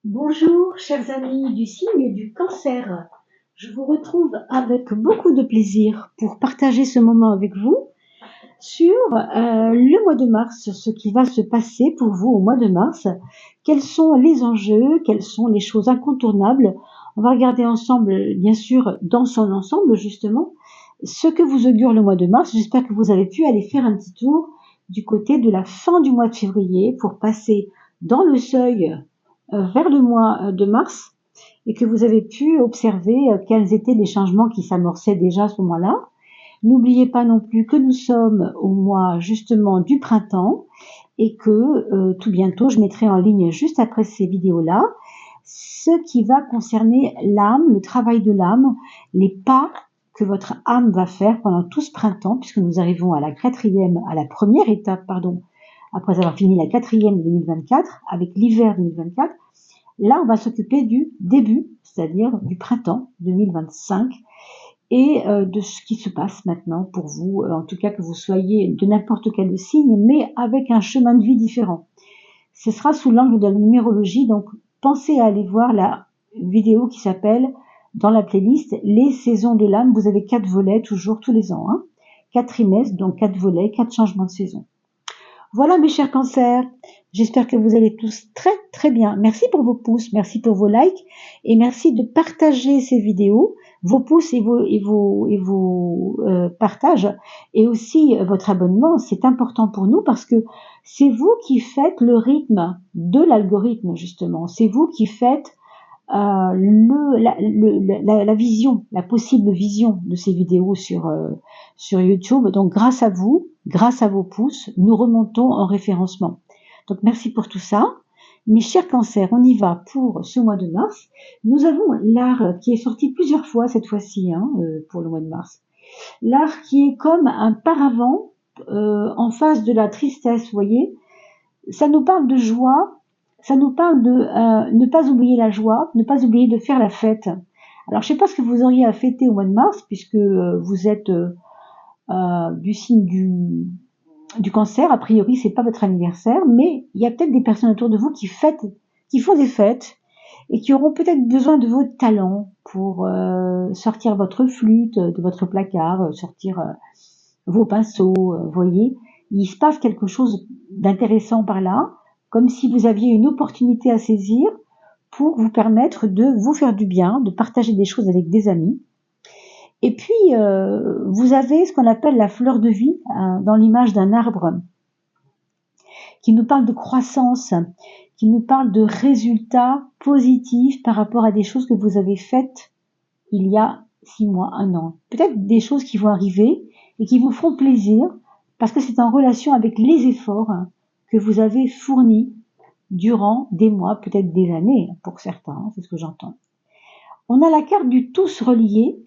Bonjour, chers amis du signe du Cancer. Je vous retrouve avec beaucoup de plaisir pour partager ce moment avec vous sur le mois de mars, ce qui va se passer pour vous au mois de mars. Quels sont les enjeux, quelles sont les choses incontournables. On va regarder ensemble, bien sûr, dans son ensemble, justement, ce que vous augure le mois de mars. J'espère que vous avez pu aller faire un petit tour du côté de la fin du mois de février pour passer dans le seuil vers le mois de mars et que vous avez pu observer quels étaient les changements qui s'amorçaient déjà à ce moment-là. N'oubliez pas non plus que nous sommes au mois justement du printemps et que tout bientôt je mettrai en ligne juste après ces vidéos-là ce qui va concerner l'âme, le travail de l'âme, les pas que votre âme va faire pendant tout ce printemps, puisque nous arrivons à la première étape, après avoir fini la quatrième de 2024, avec l'hiver 2024. Là, on va s'occuper du début, c'est-à-dire du printemps 2025, et de ce qui se passe maintenant pour vous, en tout cas que vous soyez de n'importe quel signe, mais avec un chemin de vie différent. Ce sera sous l'angle de la numérologie, donc pensez à aller voir la vidéo qui s'appelle, dans la playlist, les saisons de l'âme. Vous avez 4 volets, toujours, tous les ans, 4 trimestres, donc 4 volets, 4 changements de saison. Voilà mes chers cancers, j'espère que vous allez tous très très bien. Merci pour vos pouces, merci pour vos likes et merci de partager ces vidéos, vos pouces et vos partages et aussi votre abonnement, c'est important pour nous parce que c'est vous qui faites le rythme de l'algorithme justement, c'est vous qui faites la vision, la possible vision de ces vidéos sur YouTube. Donc grâce à vous, grâce à vos pouces, nous remontons en référencement. Donc merci pour tout ça. Mes chers cancers, on y va pour ce mois de mars. Nous avons l'art qui est sorti plusieurs fois cette fois-ci pour le mois de mars. L'art qui est comme un paravent en face de la tristesse, vous voyez. Ça nous parle de joie, ça nous parle de ne pas oublier la joie, ne pas oublier de faire la fête. Alors je ne sais pas ce que vous auriez à fêter au mois de mars, puisque vous êtes du signe du cancer, a priori c'est pas votre anniversaire, mais il y a peut-être des personnes autour de vous qui font des fêtes et qui auront peut-être besoin de vos talents pour sortir votre flûte de votre placard, sortir vos pinceaux, voyez. Il se passe quelque chose d'intéressant par là, comme si vous aviez une opportunité à saisir pour vous permettre de vous faire du bien, de partager des choses avec des amis. Et puis, vous avez ce qu'on appelle la fleur de vie dans l'image d'un arbre qui nous parle de croissance, qui nous parle de résultats positifs par rapport à des choses que vous avez faites il y a 6 mois, 1 an. Peut-être des choses qui vont arriver et qui vous feront plaisir parce que c'est en relation avec les efforts que vous avez fournis durant des mois, peut-être des années pour certains, c'est ce que j'entends. On a la carte du tous relié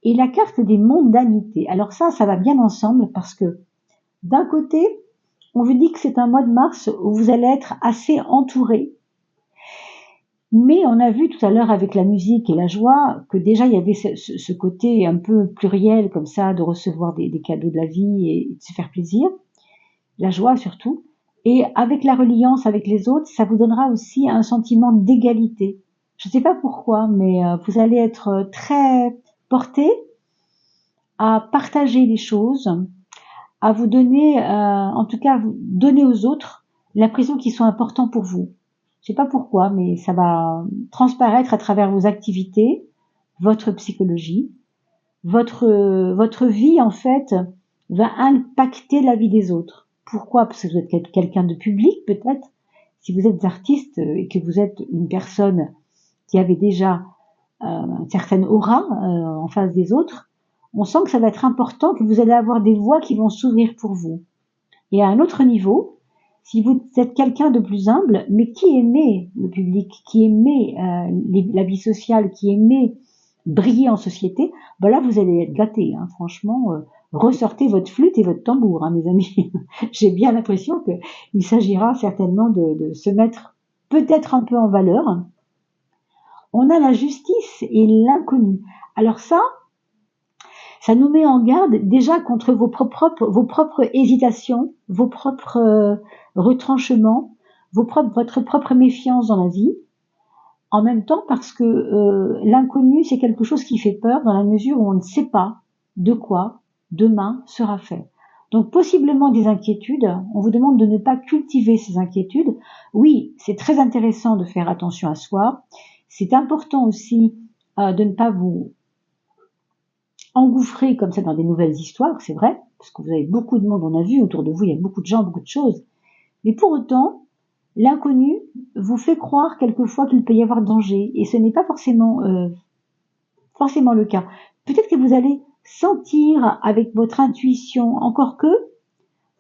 et la carte des mondanités. Alors ça va bien ensemble parce que d'un côté, on vous dit que c'est un mois de mars où vous allez être assez entouré. Mais on a vu tout à l'heure avec la musique et la joie que déjà il y avait ce côté un peu pluriel comme ça de recevoir des cadeaux de la vie et de se faire plaisir, la joie surtout. Et avec la reliance avec les autres, ça vous donnera aussi un sentiment d'égalité. Je ne sais pas pourquoi, mais vous allez être très porté à partager les choses, à vous donner, en tout cas, à vous donner aux autres l'impression qu'ils sont importants pour vous. Je sais pas pourquoi, mais ça va transparaître à travers vos activités, votre psychologie, votre vie en fait va impacter la vie des autres. Pourquoi? Parce que vous êtes quelqu'un de public peut-être. Si vous êtes artiste et que vous êtes une personne qui avait déjà une certaine aura en face des autres, on sent que ça va être important, que vous allez avoir des voies qui vont s'ouvrir pour vous. Et à un autre niveau, si vous êtes quelqu'un de plus humble, mais qui aimait le public, qui aimait la vie sociale, qui aimait briller en société, ben là vous allez être gâté. Franchement, ressortez votre flûte et votre tambour, mes amis. J'ai bien l'impression qu'il s'agira certainement de se mettre peut-être un peu en valeur. On a la justice et l'inconnu. Alors ça nous met en garde déjà contre vos propres hésitations, vos propres retranchements, votre propre méfiance dans la vie. En même temps, parce que l'inconnu, c'est quelque chose qui fait peur dans la mesure où on ne sait pas de quoi demain sera fait. Donc possiblement des inquiétudes, on vous demande de ne pas cultiver ces inquiétudes. Oui, c'est très intéressant de faire attention à soi. C'est important aussi de ne pas vous engouffrer comme ça dans des nouvelles histoires, c'est vrai, parce que vous avez beaucoup de monde, on a vu autour de vous, il y a beaucoup de gens, beaucoup de choses. Mais pour autant, l'inconnu vous fait croire quelquefois qu'il peut y avoir danger, et ce n'est pas forcément le cas. Peut-être que vous allez sentir avec votre intuition, encore que,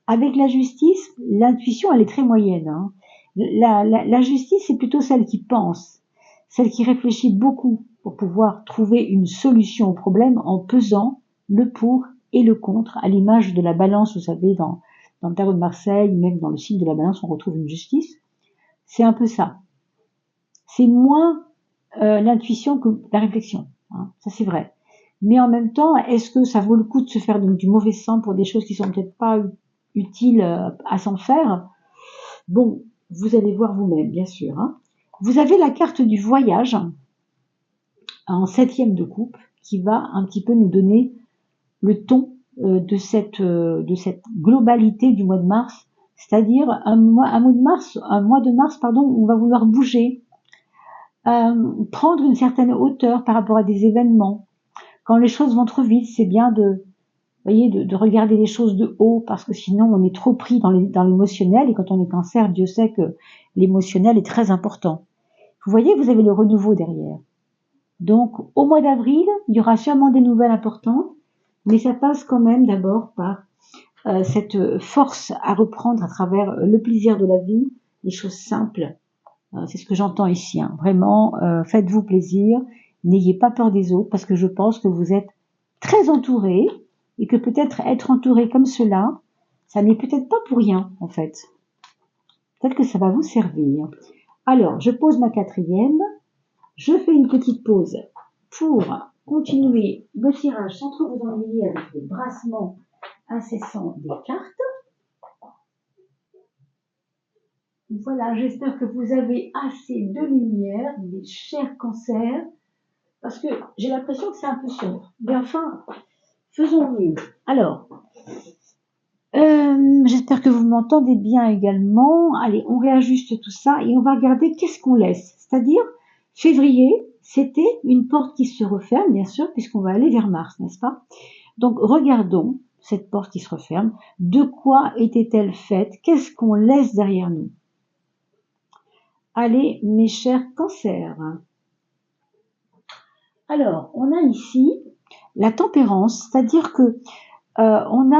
avec la justice, l'intuition elle est très moyenne. Hein. La justice c'est plutôt celle qui pense, celle qui réfléchit beaucoup pour pouvoir trouver une solution au problème en pesant le pour et le contre, à l'image de la balance, vous savez, dans le tarot de Marseille, même dans le signe de la balance, on retrouve une justice. C'est un peu ça. C'est moins l'intuition que la réflexion. Hein, ça c'est vrai. Mais en même temps, est-ce que ça vaut le coup de se faire du mauvais sang pour des choses qui sont peut-être pas utiles à s'en faire? Bon, vous allez voir vous-même, bien sûr. Hein. Vous avez la carte du voyage en 7e de coupe qui va un petit peu nous donner le ton de cette globalité du mois de mars, c'est-à-dire un mois de mars, pardon, où on va vouloir bouger, prendre une certaine hauteur par rapport à des événements. Quand les choses vont trop vite, c'est bien de regarder les choses de haut, parce que sinon on est trop pris dans l'émotionnel, et quand on est cancer, Dieu sait que l'émotionnel est très important. Vous voyez, vous avez le renouveau derrière. Donc au mois d'avril, il y aura sûrement des nouvelles importantes, mais ça passe quand même d'abord par cette force à reprendre à travers le plaisir de la vie, les choses simples. C'est ce que j'entends ici. Hein. Vraiment, faites-vous plaisir, n'ayez pas peur des autres, parce que je pense que vous êtes très entouré, et que peut-être être entouré comme cela, ça n'est peut-être pas pour rien, en fait. Peut-être que ça va vous servir. Alors, je pose ma 4e, je fais une petite pause pour continuer le tirage sans trop vous ennuyer avec le brassement incessant des cartes. Voilà, j'espère que vous avez assez de lumière, mes chers cancers, parce que j'ai l'impression que c'est un peu sombre. Mais enfin, faisons mieux. Alors, j'espère que vous m'entendez bien également. Allez, on réajuste tout ça et on va regarder qu'est-ce qu'on laisse. C'est-à-dire, février, c'était une porte qui se referme, bien sûr, puisqu'on va aller vers mars, n'est-ce pas? Donc, regardons cette porte qui se referme. De quoi était-elle faite? Qu'est-ce qu'on laisse derrière nous? Allez, mes chers cancers. Alors, on a ici la tempérance, c'est-à-dire que on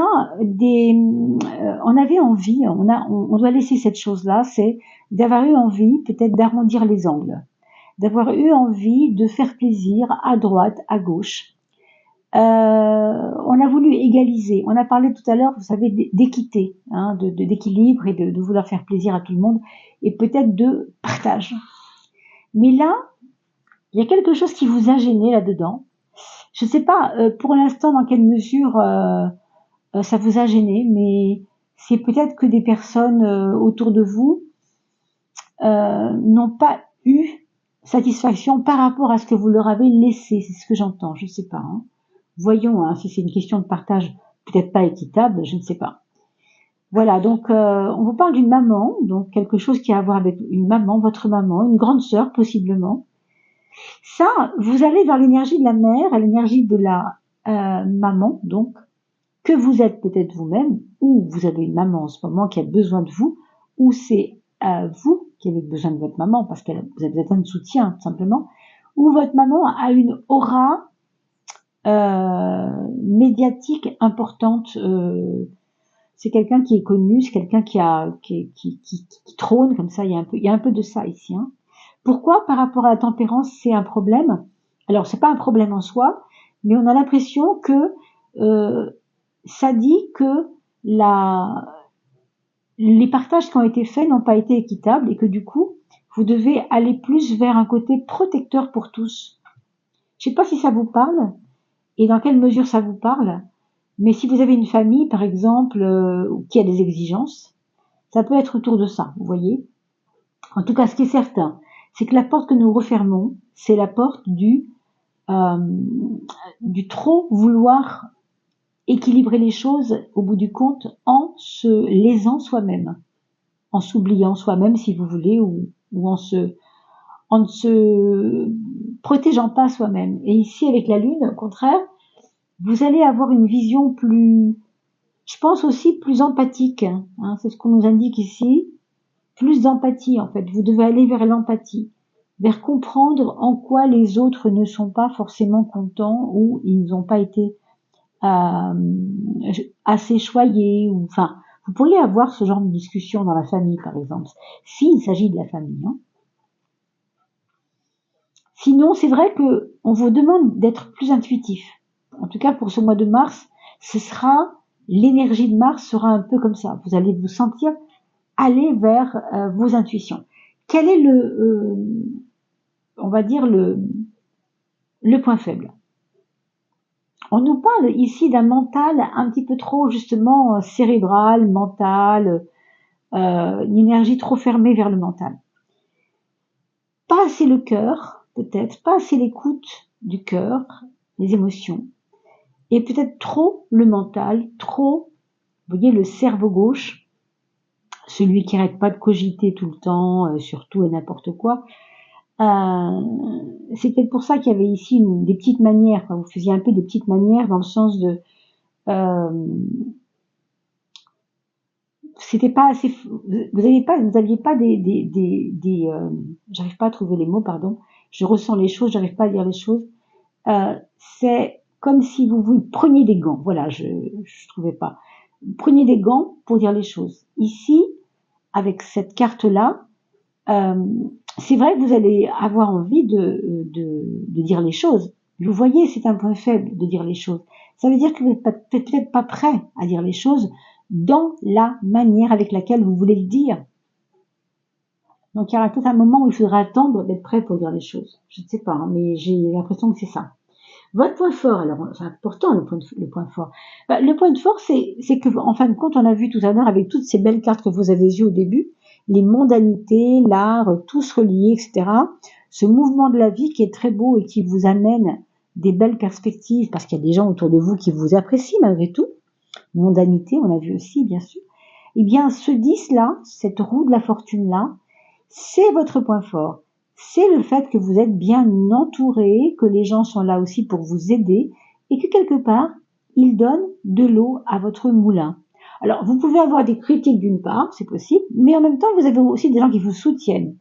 avait envie, on doit laisser cette chose-là, c'est d'avoir eu envie peut-être d'arrondir les angles, d'avoir eu envie de faire plaisir à droite, à gauche. On a voulu égaliser. On a parlé tout à l'heure, vous savez, d'équité, hein, d'équilibre et de vouloir faire plaisir à tout le monde et peut-être de partage. Mais là, il y a quelque chose qui vous a gêné là-dedans. Je ne sais pas pour l'instant dans quelle mesure ça vous a gêné, mais c'est peut-être que des personnes autour de vous n'ont pas eu satisfaction par rapport à ce que vous leur avez laissé. C'est ce que j'entends, je ne sais pas. Hein. Voyons hein, si c'est une question de partage peut-être pas équitable, je ne sais pas. Voilà, donc on vous parle d'une maman, donc quelque chose qui a à voir avec une maman, votre maman, une grande sœur possiblement. Ça, vous allez vers l'énergie de la mère, à l'énergie de la maman, donc, que vous êtes peut-être vous-même, ou vous avez une maman en ce moment qui a besoin de vous, ou c'est vous qui avez besoin de votre maman, parce que vous avez besoin de soutien, tout simplement, ou votre maman a une aura médiatique importante. C'est quelqu'un qui est connu, c'est quelqu'un qui trône comme ça. Il y a un peu de ça ici. Hein. Pourquoi par rapport à la tempérance c'est un problème? Alors c'est pas un problème en soi, mais on a l'impression que ça dit que les partages qui ont été faits n'ont pas été équitables et que du coup vous devez aller plus vers un côté protecteur pour tous. Je sais pas si ça vous parle et dans quelle mesure ça vous parle, mais si vous avez une famille par exemple qui a des exigences, ça peut être autour de ça, vous voyez. En tout cas, ce qui est certain, c'est que la porte que nous refermons, c'est la porte du trop vouloir équilibrer les choses au bout du compte en se lésant soi-même, en s'oubliant soi-même si vous voulez, ou en ne se protégeant pas soi-même. Et ici avec la lune, au contraire, vous allez avoir une vision plus, je pense aussi plus empathique, hein, c'est ce qu'on nous indique ici, plus d'empathie en fait, vous devez aller vers l'empathie, vers comprendre en quoi les autres ne sont pas forcément contents ou ils n'ont pas été assez choyés, ou enfin, vous pourriez avoir ce genre de discussion dans la famille par exemple, s'il s'agit de la famille. Hein. Sinon, c'est vrai que on vous demande d'être plus intuitif. En tout cas, pour ce mois de mars, l'énergie de Mars sera un peu comme ça. Vous allez vous sentir aller vers vos intuitions. Quel est on va dire le point faible? On nous parle ici d'un mental un petit peu trop justement cérébral, mental, une énergie trop fermée vers le mental. Pas assez le cœur, peut-être, pas assez l'écoute du cœur, les émotions, et peut-être trop le mental, trop, vous voyez, le cerveau gauche, celui qui n'arrête pas de cogiter tout le temps, sur tout et n'importe quoi. C'est peut-être pour ça qu'il y avait ici des petites manières, vous faisiez un peu des petites manières dans le sens de c'était pas assez, vous aviez pas j'arrive pas à trouver les mots, pardon, je ressens les choses, j'arrive pas à dire les choses, c'est comme si vous preniez des gants, voilà, je trouvais pas, vous preniez des gants pour dire les choses. Ici, avec cette carte-là, c'est vrai que vous allez avoir envie de dire les choses. Vous voyez, c'est un point faible de dire les choses. Ça veut dire que vous n'êtes peut-être pas prêt à dire les choses dans la manière avec laquelle vous voulez le dire. Donc il y aura peut-être un moment où il faudra attendre d'être prêt pour dire les choses. Je ne sais pas, hein, mais j'ai l'impression que c'est ça. Votre point fort, alors c'est important le point fort. Le point fort, c'est que en fin de compte, on a vu tout à l'heure avec toutes ces belles cartes que vous avez vues au début, les mondanités, l'art, tous reliés, etc. Ce mouvement de la vie qui est très beau et qui vous amène des belles perspectives parce qu'il y a des gens autour de vous qui vous apprécient malgré tout. Mondanité, on a vu aussi, bien sûr. Eh bien, ce 10-là, cette roue de la fortune-là, c'est votre point fort. C'est le fait que vous êtes bien entouré, que les gens sont là aussi pour vous aider et que quelque part, ils donnent de l'eau à votre moulin. Alors, vous pouvez avoir des critiques d'une part, c'est possible, mais en même temps, vous avez aussi des gens qui vous soutiennent.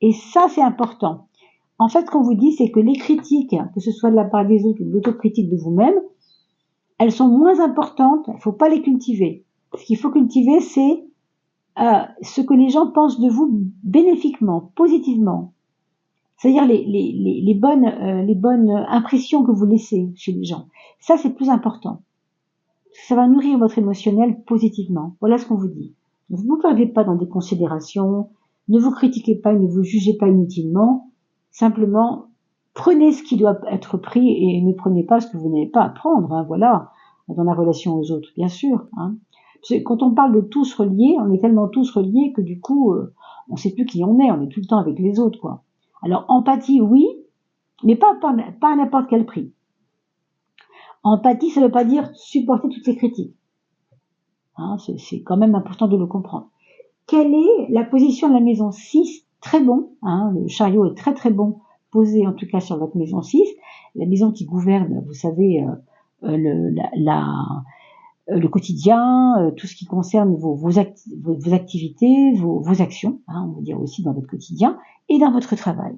Et ça, c'est important. En fait, ce qu'on vous dit, c'est que les critiques, que ce soit de la part des autres ou de l'autocritique de vous-même, elles sont moins importantes, il ne faut pas les cultiver. Ce qu'il faut cultiver, c'est ce que les gens pensent de vous bénéfiquement, positivement. C'est-à-dire les bonnes impressions que vous laissez chez les gens. Ça, c'est plus important. Ça va nourrir votre émotionnel positivement. Voilà ce qu'on vous dit. Ne vous perdez pas dans des considérations, ne vous critiquez pas, ne vous jugez pas inutilement. Simplement, prenez ce qui doit être pris et ne prenez pas ce que vous n'avez pas à prendre. Hein, voilà, dans la relation aux autres, bien sûr. Hein. Quand on parle de tous reliés, on est tellement tous reliés que du coup, on ne sait plus qui on est tout le temps avec les autres, quoi. Alors, empathie, oui, mais pas à n'importe quel prix. Empathie, ça ne veut pas dire supporter toutes les critiques. Hein, c'est quand même important de le comprendre. Quelle est la position de la maison 6? Très bon, hein, le chariot est très très bon, posé en tout cas sur votre maison 6, la maison qui gouverne, vous savez, le quotidien, tout ce qui concerne vos activités, vos actions, hein, on va dire aussi dans votre quotidien, et dans votre travail.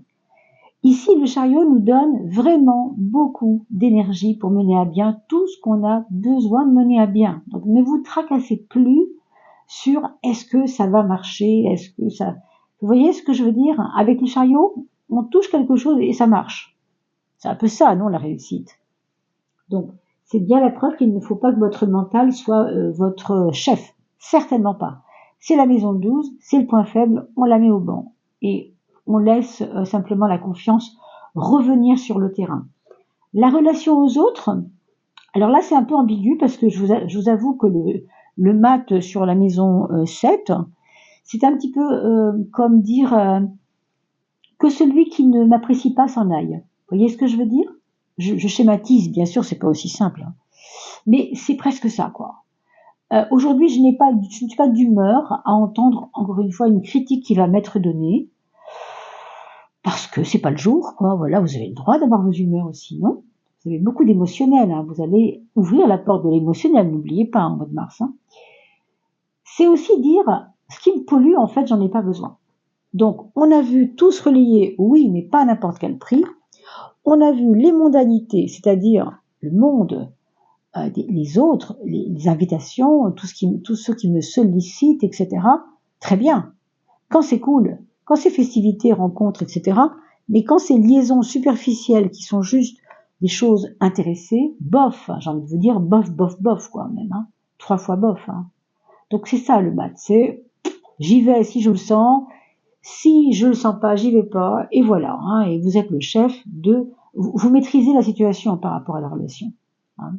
Ici, le chariot nous donne vraiment beaucoup d'énergie pour mener à bien tout ce qu'on a besoin de mener à bien. Donc ne vous tracassez plus sur est-ce que ça va marcher, est-ce que ça... Vous voyez ce que je veux dire? Avec le chariot, on touche quelque chose et ça marche. C'est un peu ça, non, la réussite. Donc, c'est bien la preuve qu'il ne faut pas que votre mental soit votre chef. Certainement pas. C'est la maison 12, c'est le point faible, on la met au banc. Et on laisse simplement la confiance revenir sur le terrain. La relation aux autres, alors là c'est un peu ambigu parce que je vous avoue que le mat sur la maison 7, c'est un petit peu comme dire que celui qui ne m'apprécie pas s'en aille. Vous voyez ce que je veux dire? Je schématise, bien sûr, c'est pas aussi simple, hein. Mais c'est presque ça, quoi. Aujourd'hui, je ne suis pas d'humeur à entendre, encore une fois, une critique qui va m'être donnée, parce que c'est pas le jour, quoi. Voilà, vous avez le droit d'avoir vos humeurs aussi, non? Vous avez beaucoup d'émotionnel, hein. Vous allez ouvrir la porte de l'émotionnel, n'oubliez pas, en mois de mars, hein. C'est aussi dire, ce qui me pollue, en fait, j'en ai pas besoin. Donc, on a vu tous relayer, oui, mais pas à n'importe quel prix. On a vu les mondanités, c'est-à-dire le monde, les autres, les invitations, tous ceux qui me sollicitent, etc. Très bien. Quand c'est cool, quand c'est festivités, rencontres, etc. Mais quand c'est liaisons superficielles qui sont juste des choses intéressées, bof, j'ai envie de vous dire bof, bof, bof, quoi, même, hein. 3 fois bof, hein. Donc c'est ça le mat, c'est j'y vais si je le sens, si je le sens pas, j'y vais pas, et voilà, hein, et vous êtes le chef vous maîtrisez la situation par rapport à la relation, hein.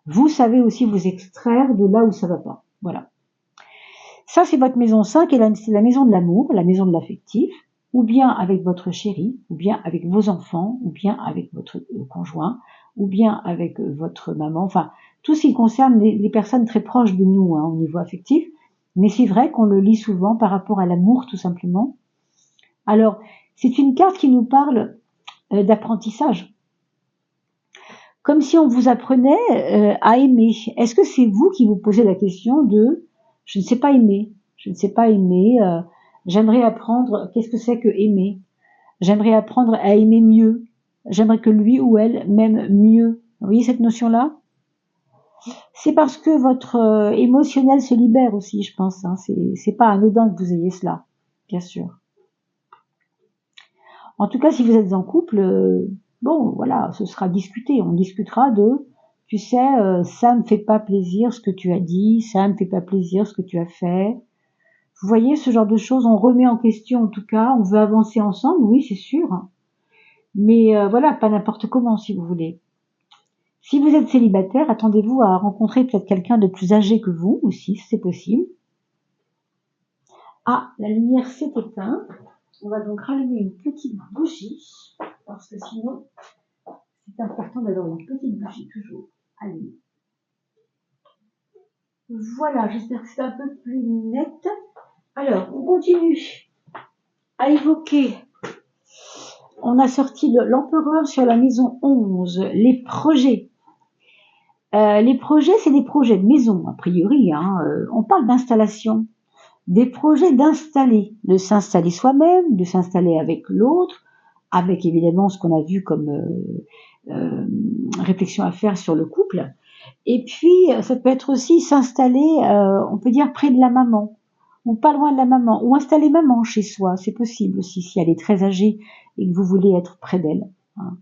Vous savez aussi vous extraire de là où ça va pas, voilà. Ça, c'est votre maison 5 et c'est la maison de l'amour, la maison de l'affectif, ou bien avec votre chéri, ou bien avec vos enfants, ou bien avec votre conjoint, ou bien avec votre maman, enfin, tout ce qui concerne les personnes très proches de nous, hein, au niveau affectif. Mais c'est vrai qu'on le lit souvent par rapport à l'amour, tout simplement. Alors, c'est une carte qui nous parle d'apprentissage. Comme si on vous apprenait à aimer. Est-ce que c'est vous qui vous posez la question de « je ne sais pas aimer, je ne sais pas aimer, j'aimerais apprendre qu'est-ce que c'est que aimer, j'aimerais apprendre à aimer mieux, j'aimerais que lui ou elle m'aime mieux ». Vous voyez cette notion-là? C'est parce que votre émotionnel se libère aussi, je pense, hein. C'est pas anodin que vous ayez cela, bien sûr. En tout cas, si vous êtes en couple, bon, voilà, ce sera discuté. On discutera de, tu sais, ça me fait pas plaisir ce que tu as dit, ça me fait pas plaisir ce que tu as fait. Vous voyez, ce genre de choses, on remet en question en tout cas, on veut avancer ensemble, oui, c'est sûr. Mais voilà, pas n'importe comment, si vous voulez. Si vous êtes célibataire, attendez-vous à rencontrer peut-être quelqu'un de plus âgé que vous aussi, c'est possible. Ah, la lumière s'est éteinte. On va donc rallumer une petite bougie, parce que sinon, c'est important d'avoir une petite bougie toujours allumée. Voilà, j'espère que c'est un peu plus net. Alors, on continue à évoquer. On a sorti l'empereur sur la maison 11, les projets. Les projets, c'est des projets de maison, a priori, hein. On parle d'installation. Des projets d'installer, de s'installer soi-même, de s'installer avec l'autre, avec évidemment ce qu'on a vu comme réflexion à faire sur le couple. Et puis, ça peut être aussi s'installer, on peut dire près de la maman, ou pas loin de la maman, ou installer maman chez soi, c'est possible aussi, si elle est très âgée et que vous voulez être près d'elle, hein.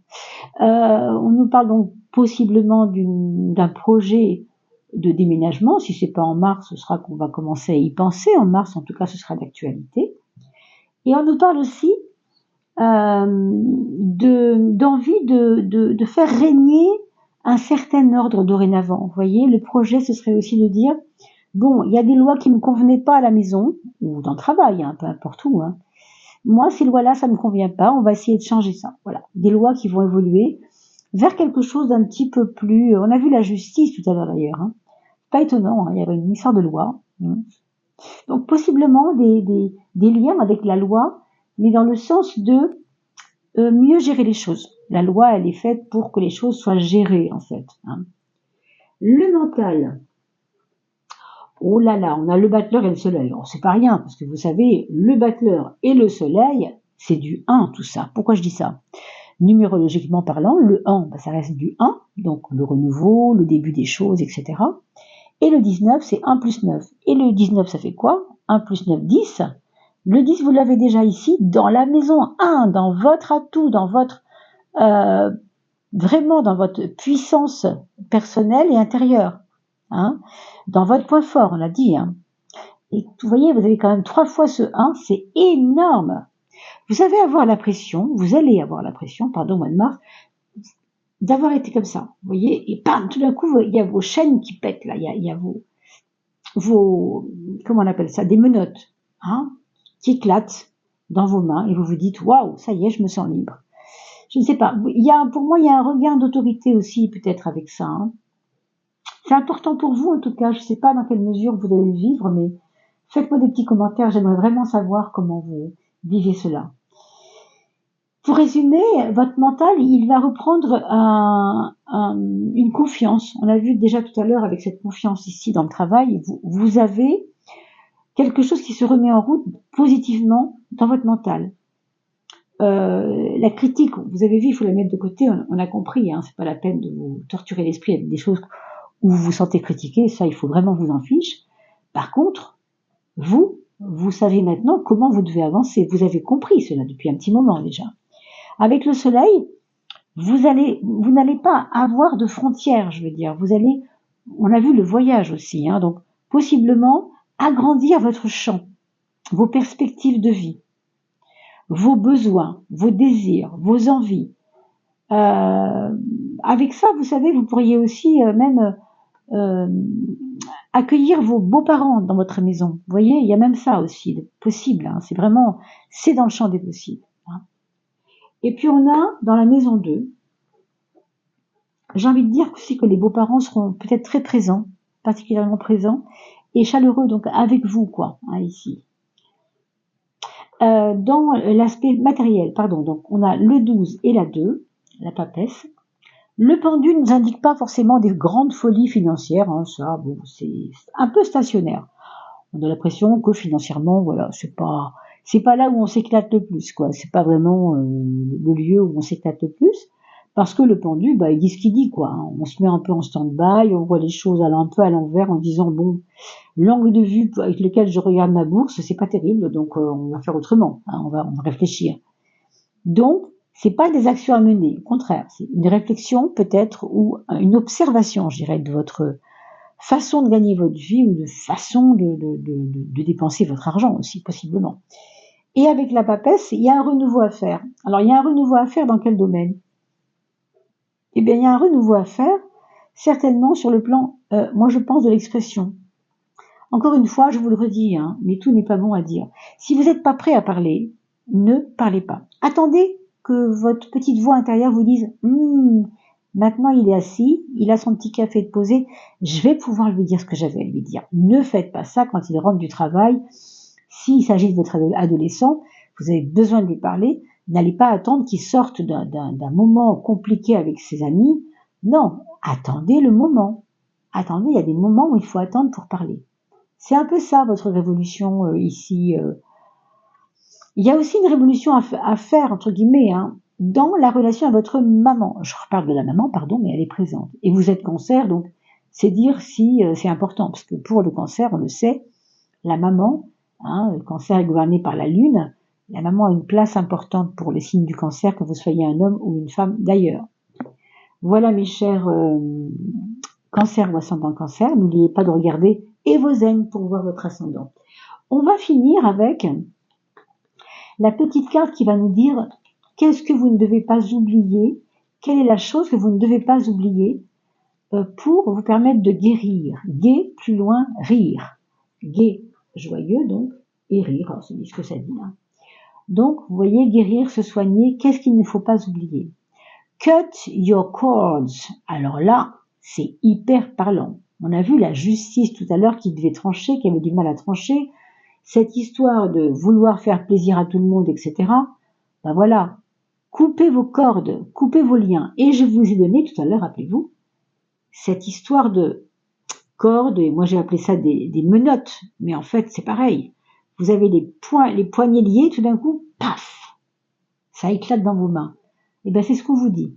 On nous parle donc possiblement d'un projet de déménagement. Si c'est pas en mars, ce sera qu'on va commencer à y penser. En mars, en tout cas, ce sera d'actualité. Et on nous parle aussi d'envie de faire régner un certain ordre dorénavant. Vous voyez, le projet, ce serait aussi de dire, bon, il y a des lois qui me convenaient pas à la maison, ou dans le travail, hein, peu importe où, hein. Moi, ces lois-là, ça me convient pas, on va essayer de changer ça. Voilà, des lois qui vont évoluer vers quelque chose d'un petit peu plus... On a vu la justice tout à l'heure d'ailleurs, hein. Pas étonnant, hein, il y avait une histoire de loi. Donc possiblement des liens avec la loi, mais dans le sens de mieux gérer les choses. La loi, elle est faite pour que les choses soient gérées, en fait, hein. Le mental. Oh là là, on a le battleur et le soleil. Alors, c'est pas rien, parce que vous savez, le battleur et le soleil, c'est du 1, tout ça. Pourquoi je dis ça? Numérologiquement parlant, le 1, ça reste du 1, donc le renouveau, le début des choses, etc. Et le 19, c'est 1 plus 9. Et le 19, ça fait quoi? 1 plus 9, 10. Le 10, vous l'avez déjà ici, dans la maison 1, dans votre atout, dans votre... vraiment dans votre puissance personnelle et intérieure, hein, dans votre point fort, on l'a dit, hein. Et vous voyez, vous avez quand même 3 fois ce 1, c'est énorme. Vous allez avoir l'impression, pardon, au mois de mars, d'avoir été comme ça, vous voyez, et bam, tout d'un coup, il y a vos chaînes qui pètent, là, il y a vos, comment on appelle ça, des menottes, hein, qui éclatent. dans vos mains et vous vous dites waouh, ça y est, je me sens libre. Je ne sais pas, pour moi il y a un regain d'autorité aussi peut-être avec ça. Hein. C'est important pour vous en tout cas, je ne sais pas dans quelle mesure vous allez le vivre, mais faites-moi des petits commentaires, j'aimerais vraiment savoir comment vous vivez cela. Pour résumer, votre mental, il va reprendre une confiance. On a vu déjà tout à l'heure avec cette confiance ici dans le travail, vous avez quelque chose qui se remet en route positivement dans votre mental. La critique, vous avez vu, il faut la mettre de côté, on a compris, hein, c'est pas la peine de vous torturer l'esprit avec des choses où vous vous sentez critiqué, ça il faut vraiment vous en fiche. Par contre, vous savez maintenant comment vous devez avancer, vous avez compris cela depuis un petit moment déjà. Avec le soleil, vous n'allez pas avoir de frontières, je veux dire, on a vu le voyage aussi, hein, donc possiblement agrandir votre champ, vos perspectives de vie, vos besoins, vos désirs, vos envies. Avec ça, vous savez, vous pourriez aussi même accueillir vos beaux-parents dans votre maison. Vous voyez, il y a même ça aussi, possible. Hein, c'est dans le champ des possibles. Hein. Et puis on a dans la maison 2, j'ai envie de dire aussi que les beaux-parents seront peut-être très présents, particulièrement présents, et chaleureux donc avec vous, quoi, hein, ici. Dans l'aspect matériel, pardon, donc on a le 12 et la 2, la papesse. Le pendu ne nous indique pas forcément des grandes folies financières, hein, ça, bon, c'est un peu stationnaire. On a l'impression que financièrement, voilà, c'est pas là où on s'éclate le plus, quoi. C'est pas vraiment le lieu où on s'éclate le plus, parce que le pendu, bah, il dit ce qu'il dit, quoi. On se met un peu en stand-by, on voit les choses un peu à l'envers en disant bon, l'angle de vue avec lequel je regarde ma bourse, c'est pas terrible, donc on va faire autrement, hein, on va réfléchir. Donc, c'est pas des actions à mener, au contraire, c'est une réflexion peut-être ou une observation, je dirais, de votre façon de gagner votre vie ou de façon de dépenser votre argent aussi, possiblement. Et avec la papesse, il y a un renouveau à faire. Alors, il y a un renouveau à faire dans quel domaine? Eh bien, il y a un renouveau à faire, certainement sur le plan, moi je pense, de l'expression. Encore une fois, je vous le redis, hein, mais tout n'est pas bon à dire. Si vous n'êtes pas prêt à parler, ne parlez pas. Attendez que votre petite voix intérieure vous dise maintenant il est assis, il a son petit café de posé, je vais pouvoir lui dire ce que j'avais à lui dire. Ne faites pas ça quand il rentre du travail. S'il s'agit de votre adolescent, vous avez besoin de lui parler, n'allez pas attendre qu'il sorte d'un moment compliqué avec ses amis. Non, attendez le moment. Attendez, il y a des moments où il faut attendre pour parler. C'est un peu ça votre révolution ici. Il y a aussi une révolution à faire, entre guillemets, hein, dans la relation à votre maman. Je reparle de la maman, pardon, mais elle est présente. Et vous êtes cancer, donc c'est dire si c'est important. Parce que pour le cancer, on le sait, la maman, hein, le cancer est gouverné par la lune, la maman a une place importante pour les signes du cancer, que vous soyez un homme ou une femme d'ailleurs. Voilà mes chers cancer ou ascendant cancer, n'oubliez pas de regarder et vos aignes pour voir votre ascendant. On va finir avec la petite carte qui va nous dire qu'est-ce que vous ne devez pas oublier, quelle est la chose que vous ne devez pas oublier pour vous permettre de guérir. Gai, plus loin, rire. Gai, joyeux donc, et rire, alors c'est ce que ça dit. Hein. Donc, vous voyez, guérir, se soigner, qu'est-ce qu'il ne faut pas oublier? Cut your cords. Alors là, c'est hyper parlant. On a vu la justice tout à l'heure qui devait trancher, qui avait du mal à trancher. Cette histoire de vouloir faire plaisir à tout le monde, etc. Ben voilà, coupez vos cordes, coupez vos liens. Et je vous ai donné tout à l'heure, rappelez-vous, cette histoire de cordes, et moi j'ai appelé ça des menottes, mais en fait c'est pareil. Vous avez les poignets liés, tout d'un coup, paf, ça éclate dans vos mains. Et ben c'est ce qu'on vous dit.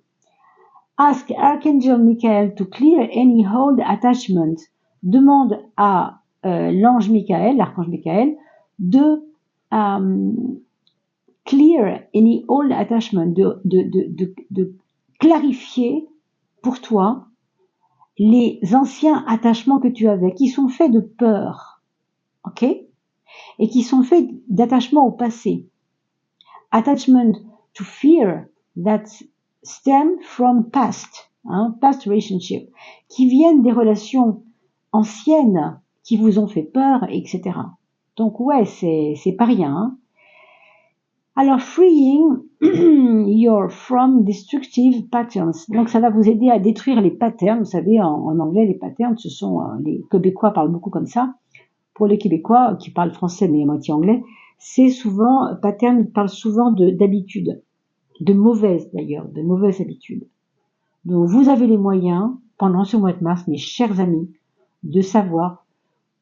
Ask Archangel Michael to clear any hold attachment. Demande à l'ange Michael, l'archange Michael, de clear any old attachment, de clarifier pour toi les anciens attachements que tu avais, qui sont faits de peur, ok, et qui sont faits d'attachement au passé. Attachment to fear that stem from past, hein, past relationship, qui viennent des relations anciennes qui vous ont fait peur, etc. Donc ouais, c'est pas rien. Hein. Alors, freeing your from destructive patterns. Donc, ça va vous aider à détruire les patterns. Vous savez, en anglais, les patterns, ce sont, les Québécois parlent beaucoup comme ça. Pour les Québécois qui parlent français mais à moitié anglais, c'est souvent, pattern parle souvent d'habitudes, de mauvaises d'ailleurs, de mauvaises habitudes. Donc, vous avez les moyens, pendant ce mois de mars, mes chers amis, de savoir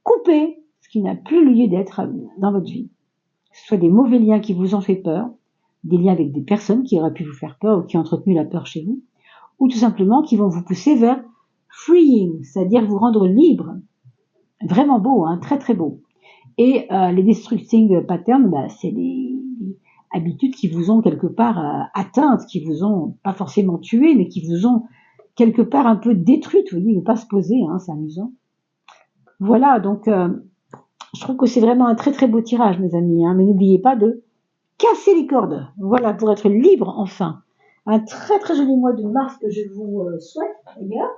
couper ce qui n'a plus lieu d'être dans votre vie. Que ce soit des mauvais liens qui vous ont fait peur, des liens avec des personnes qui auraient pu vous faire peur ou qui ont entretenu la peur chez vous, ou tout simplement qui vont vous pousser vers freeing, c'est-à-dire vous rendre libre. Vraiment beau, hein, très très beau. Et les destructing patterns, bah, c'est des habitudes qui vous ont quelque part atteintes, qui vous ont pas forcément tué, mais qui vous ont quelque part un peu détruite. Vous voyez, il ne veut pas se poser, hein, c'est amusant. Voilà, donc je trouve que c'est vraiment un très très beau tirage, mes amis. Hein, mais n'oubliez pas de casser les cordes. Voilà, pour être libre enfin. Un très très joli mois de mars que je vous souhaite, d'ailleurs.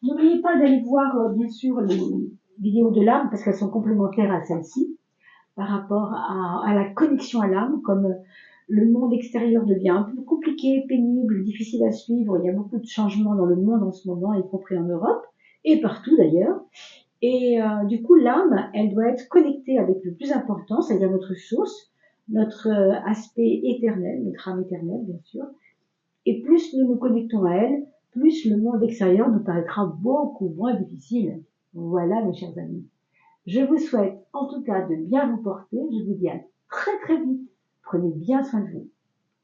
N'oubliez pas d'aller voir, bien sûr, les vidéos de l'âme, parce qu'elles sont complémentaires à celles-ci, par rapport à la connexion à l'âme, comme le monde extérieur devient un peu compliqué, pénible, difficile à suivre. Il y a beaucoup de changements dans le monde en ce moment, y compris en Europe, et partout d'ailleurs. Et du coup, l'âme, elle doit être connectée avec le plus important, c'est-à-dire notre source, notre aspect éternel, notre âme éternelle, bien sûr. Et plus nous nous connectons à elle, plus le monde extérieur nous paraîtra beaucoup moins difficile. Voilà, mes chers amis. Je vous souhaite en tout cas de bien vous porter. Je vous dis à très très vite. Prenez bien soin de vous.